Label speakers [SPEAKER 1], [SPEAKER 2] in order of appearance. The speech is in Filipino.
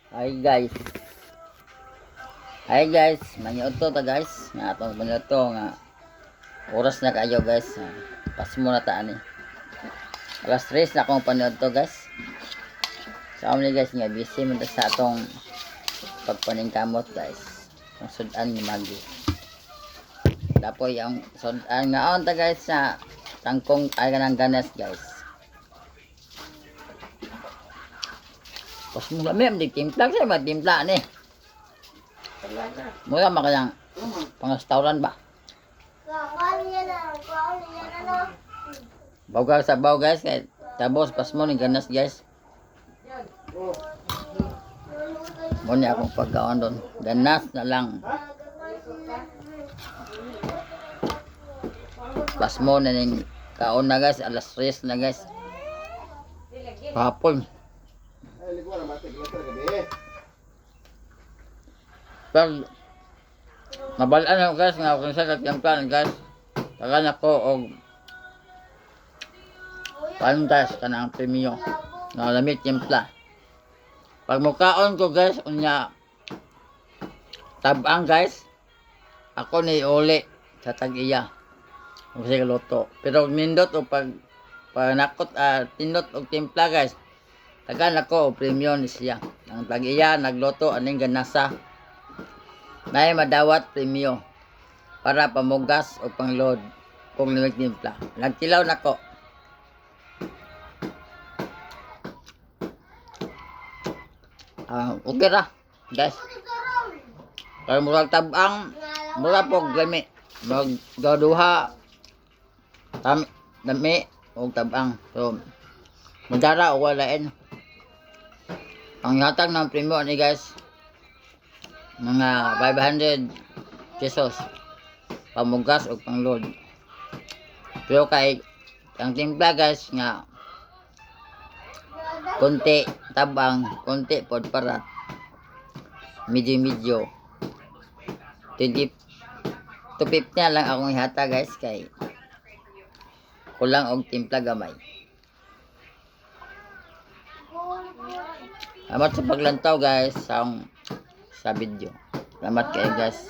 [SPEAKER 1] Hi guys. Hi guys, manyod to ta guys. Nga atong manyod to nga oras na kayo guys. Pas mo na ta ani. Alas 3 na akong panood to guys. Sa amin guys nga busy man ta sa atong pagpaningkamot guys. Ang sudan ni Magi. Dapoy ang sudan nga on ta guys sa tangkong ay kanang ganas guys. Pas mo kami di timpla sa matimpla ni. Mula makayang pang-restaurant ba? Bawgal sa baw guys kay tapos pas mo ni ganas guys. Mo ni akong pagkaon doon. Ganas na lang. Pas mo na ning kaon na guys, alas 3 na guys. Hapon. Pag mabalaan ako guys nga kung sa katiyamplan guys. Tagan ako og pantas kanang premium na lamit timpla. Pag mukaon ko guys unya tabang guys. Ako ni uli sa tag-iya. Kung sa luto. Pero nindot o pag nakot tindot og timpla guys. Tagan ako og premium siya. Ang tag-iya nagluto aning ganasa. May madawat premium para pamugas o pangload kung limig timpla. Nagtilaw nako. Okay ra guys. Kaya murag tabang mura po gami. Magduha dami o tabang. So madara o walain. Ang hatag ng premium ni guys mga 500 pesos pamugas o pangload. Pero kay ang timpla guys nga konti tabang, konti pod parat. Medyo 20 to 50 na lang akong ihata guys kay kulang og timpla gamay. Salamat sa paglantaw guys sa video. Salamat kayo guys.